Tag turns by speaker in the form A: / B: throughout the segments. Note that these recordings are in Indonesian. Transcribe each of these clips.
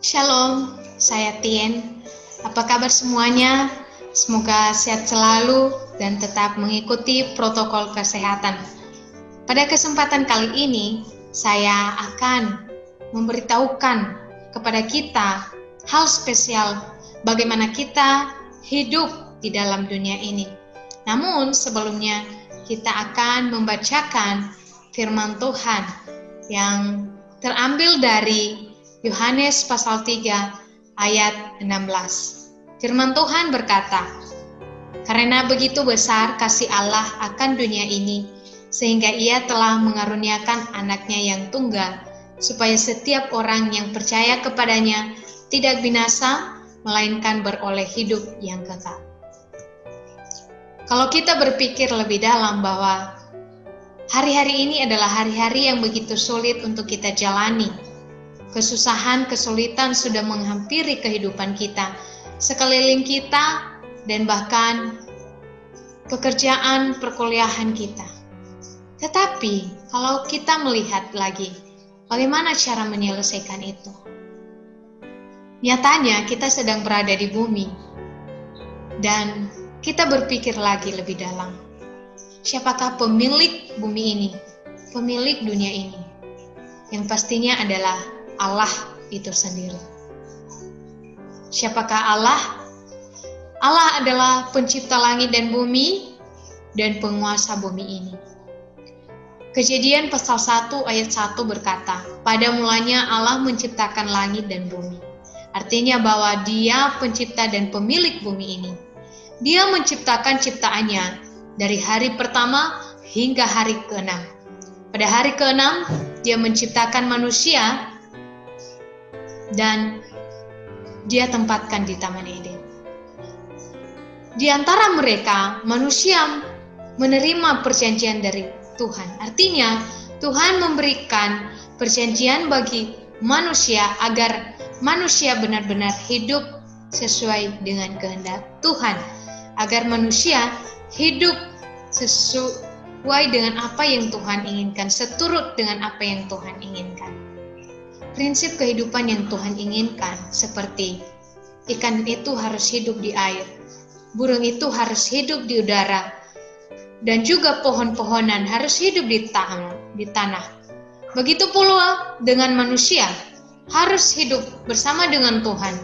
A: Shalom, saya Tien. Apa kabar semuanya? Semoga sehat selalu dan tetap mengikuti protokol kesehatan. Pada kesempatan kali ini, saya akan memberitahukan kepada kita hal spesial bagaimana kita hidup di dalam dunia ini. Namun sebelumnya kita akan membacakan firman Tuhan yang terambil dari Yohanes pasal 3 ayat 16. Firman Tuhan berkata, "Karena begitu besar kasih Allah akan dunia ini, sehingga Ia telah mengaruniakan anaknya yang tunggal, supaya setiap orang yang percaya kepadanya tidak binasa, melainkan beroleh hidup yang kekal." Kalau kita berpikir lebih dalam bahwa hari-hari ini adalah hari-hari yang begitu sulit untuk kita jalani, kesusahan, kesulitan sudah menghampiri kehidupan kita, sekeliling kita, dan bahkan pekerjaan, perkuliahan kita. Tetapi kalau kita melihat lagi, bagaimana cara menyelesaikan itu? Nyatanya kita sedang berada di bumi, dan kita berpikir lagi lebih dalam. Siapakah pemilik bumi ini? Pemilik dunia ini? Yang pastinya adalah Allah itu sendiri. Siapakah Allah? Allah adalah pencipta langit dan bumi dan penguasa bumi ini. Kejadian pasal 1 ayat 1 berkata, "Pada mulanya Allah menciptakan langit dan bumi." Artinya bahwa Dia pencipta dan pemilik bumi ini. Dia menciptakan ciptaannya dari hari pertama hingga hari ke-6. Pada hari ke-6, Dia menciptakan manusia dan Dia tempatkan di Taman Eden. Di antara mereka, manusia menerima perjanjian dari Tuhan. Artinya, Tuhan memberikan perjanjian bagi manusia agar manusia benar-benar hidup sesuai dengan kehendak Tuhan. Agar manusia hidup sesuai dengan apa yang Tuhan inginkan, seturut dengan apa yang Tuhan inginkan. Prinsip kehidupan yang Tuhan inginkan seperti ikan itu harus hidup di air, burung itu harus hidup di udara, dan juga pohon-pohonan harus hidup di tanah. Begitu pula dengan manusia, harus hidup bersama dengan Tuhan,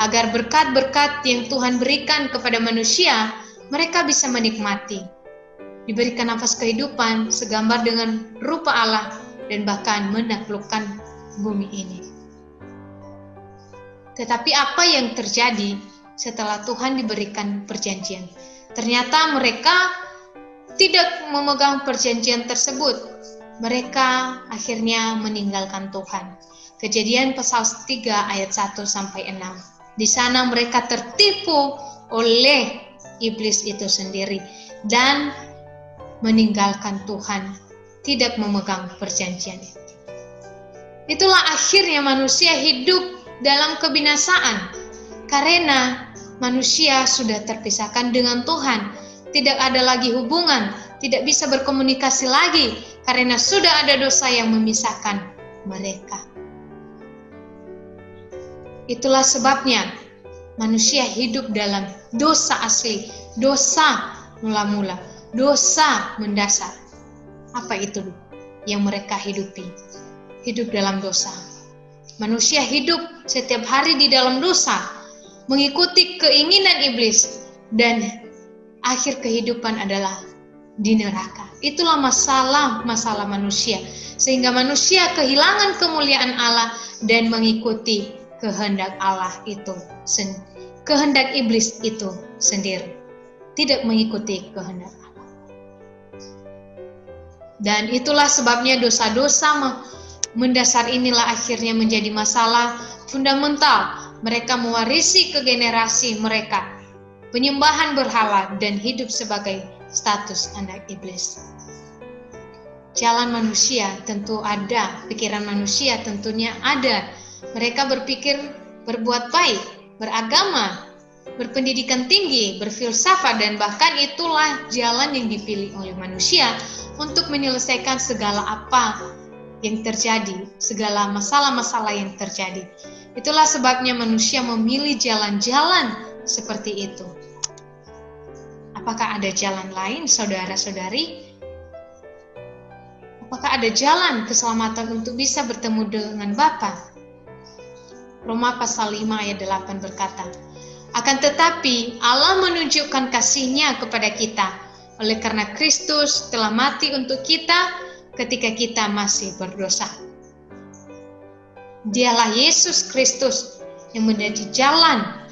A: agar berkat-berkat yang Tuhan berikan kepada manusia, mereka bisa menikmati. Diberikan nafas kehidupan segambar dengan rupa Allah dan bahkan menaklukkan bumi ini. Tetapi apa yang terjadi setelah Tuhan diberikan perjanjian? Ternyata mereka tidak memegang perjanjian tersebut. Mereka akhirnya meninggalkan Tuhan. Kejadian pasal 3 ayat 1 sampai 6. Di sana mereka tertipu oleh iblis itu sendiri dan meninggalkan Tuhan, tidak memegang perjanjian itu. Itulah akhirnya manusia hidup dalam kebinasaan karena manusia sudah terpisahkan dengan Tuhan, tidak ada lagi hubungan, tidak bisa berkomunikasi lagi karena sudah ada dosa yang memisahkan mereka. Itulah sebabnya manusia hidup dalam dosa asli, dosa mula-mula, dosa mendasar. Apa itu yang mereka hidupi? Hidup dalam dosa. Manusia hidup setiap hari di dalam dosa, mengikuti keinginan iblis, dan akhir kehidupan adalah di neraka. Itulah masalah manusia, sehingga manusia kehilangan kemuliaan Allah dan mengikuti kehendak Allah itu, kehendak iblis itu sendiri, tidak mengikuti kehendak Allah. Dan itulah sebabnya dosa-dosa mendasar inilah akhirnya menjadi masalah fundamental. Mereka mewarisi ke generasi mereka penyembahan berhala dan hidup sebagai status anak iblis. Jalan manusia tentu ada, pikiran manusia tentunya ada. Mereka berpikir berbuat baik, beragama, berpendidikan tinggi, berfilsafat, dan bahkan itulah jalan yang dipilih oleh manusia untuk menyelesaikan segala apa yang terjadi, segala masalah-masalah yang terjadi. Itulah sebabnya manusia memilih jalan-jalan seperti itu. Apakah ada jalan lain, saudara-saudari? Apakah ada jalan keselamatan untuk bisa bertemu dengan Bapa? Roma pasal 5 ayat 8 berkata, akan tetapi Allah menunjukkan kasih-Nya kepada kita, oleh karena Kristus telah mati untuk kita ketika kita masih berdosa. Dialah Yesus Kristus yang menjadi jalan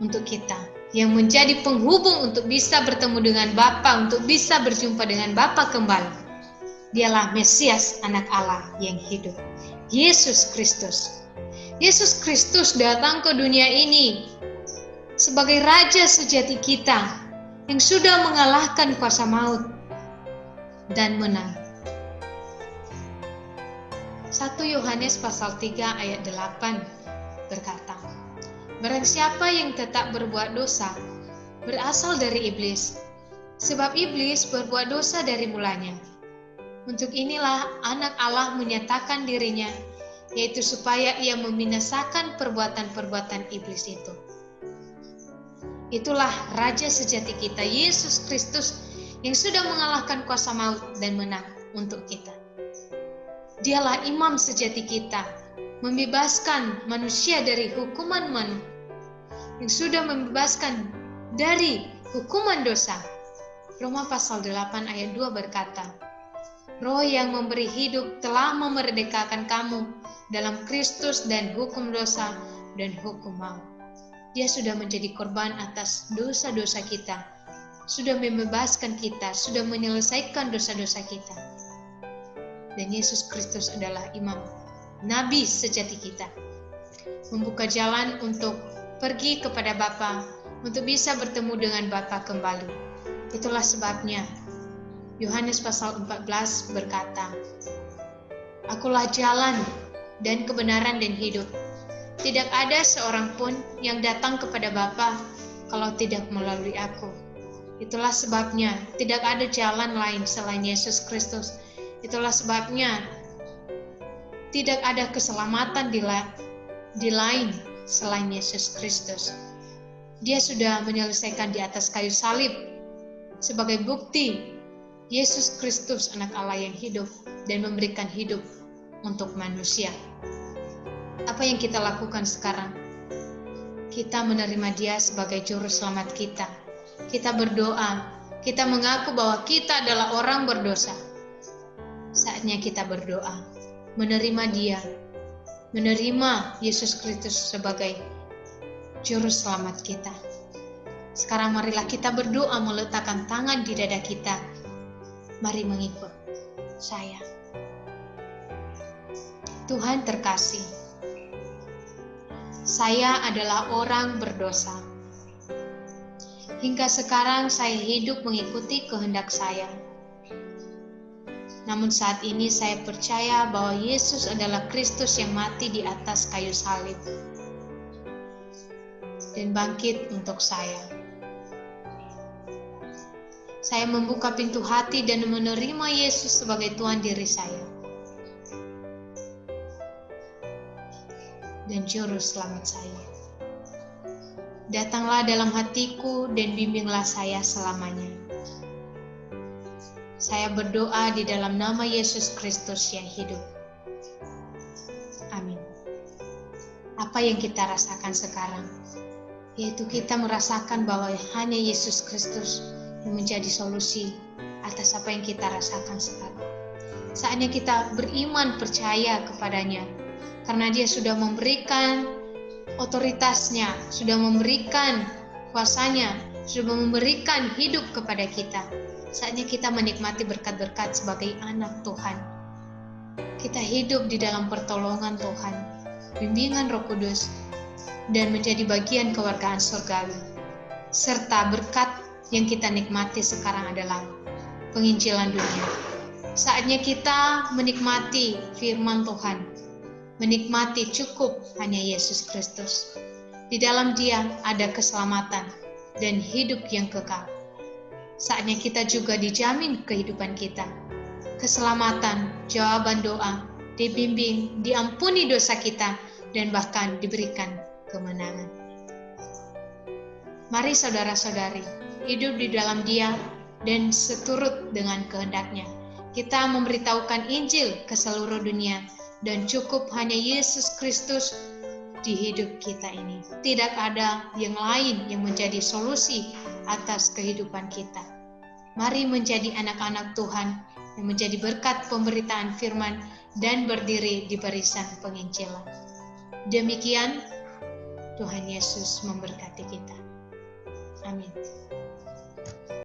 A: untuk kita, yang menjadi penghubung untuk bisa bertemu dengan Bapa, untuk bisa berjumpa dengan Bapa kembali. Dialah Mesias, Anak Allah yang hidup, Yesus Kristus. Yesus Kristus datang ke dunia ini sebagai Raja sejati kita yang sudah mengalahkan kuasa maut dan menang. 1 Yohanes pasal 3 ayat 8 berkata, barang siapa yang tetap berbuat dosa, berasal dari iblis, sebab iblis berbuat dosa dari mulanya. Untuk inilah Anak Allah menyatakan dirinya, yaitu supaya ia membinasakan perbuatan-perbuatan iblis itu. Itulah Raja sejati kita, Yesus Kristus, yang sudah mengalahkan kuasa maut dan menang untuk kita. Dialah imam sejati kita, membebaskan manusia dari hukuman maut, yang sudah membebaskan dari hukuman dosa. Roma pasal 8 ayat 2 berkata, Roh yang memberi hidup telah memerdekakan kamu dalam Kristus dan hukum dosa dan hukum maut. Dia sudah menjadi korban atas dosa-dosa kita, sudah membebaskan kita, sudah menyelesaikan dosa-dosa kita. Dan Yesus Kristus adalah imam, nabi sejati kita, membuka jalan untuk pergi kepada Bapa, untuk bisa bertemu dengan Bapa kembali. Itulah sebabnya Yohanes pasal 14 berkata, Akulah jalan dan kebenaran dan hidup. Tidak ada seorang pun yang datang kepada Bapa kalau tidak melalui aku. Itulah sebabnya tidak ada jalan lain selain Yesus Kristus. Itulah sebabnya tidak ada keselamatan di lain selain Yesus Kristus. Dia sudah menyelesaikan di atas kayu salib sebagai bukti Yesus Kristus Anak Allah yang hidup dan memberikan hidup untuk manusia. Apa yang kita lakukan sekarang? Kita menerima Dia sebagai juru selamat kita. Kita berdoa, kita mengaku bahwa kita adalah orang berdosa. Saatnya kita berdoa, menerima Dia, menerima Yesus Kristus sebagai juru selamat kita. Sekarang marilah kita berdoa meletakkan tangan di dada kita. Mari mengikut saya. Tuhan terkasih, saya adalah orang berdosa. Hingga sekarang saya hidup mengikuti kehendak saya. Namun saat ini saya percaya bahwa Yesus adalah Kristus yang mati di atas kayu salib dan bangkit untuk saya. Saya membuka pintu hati dan menerima Yesus sebagai Tuhan diri saya dan juru selamat saya. Datanglah dalam hatiku dan bimbinglah saya selamanya. Saya berdoa di dalam nama Yesus Kristus yang hidup. Amin. Apa yang kita rasakan sekarang? Yaitu kita merasakan bahwa hanya Yesus Kristus yang menjadi solusi atas apa yang kita rasakan sekarang. Saatnya kita beriman percaya kepadanya, karena Dia sudah memberikan otoritasnya, sudah memberikan kuasanya, sudah memberikan hidup kepada kita. Saatnya kita menikmati berkat-berkat sebagai anak Tuhan. Kita hidup di dalam pertolongan Tuhan, bimbingan Roh Kudus, dan menjadi bagian kewargaan surgawi. Serta berkat yang kita nikmati sekarang adalah penginjilan dunia. Saatnya kita menikmati firman Tuhan, menikmati cukup hanya Yesus Kristus. Di dalam Dia ada keselamatan dan hidup yang kekal. Saatnya kita juga dijamin kehidupan kita. keselamatan, jawaban doa, dibimbing, diampuni dosa kita, dan bahkan diberikan kemenangan. Mari saudara-saudari, hidup di dalam Dia dan seturut dengan kehendak-Nya. Kita memberitahukan Injil ke seluruh dunia, dan cukup hanya Yesus Kristus di hidup kita ini. Tidak ada yang lain yang menjadi solusi atas kehidupan kita. Mari menjadi anak-anak Tuhan yang menjadi berkat pemberitaan firman dan berdiri di barisan penginjilan. Demikian, Tuhan Yesus memberkati kita. Amin.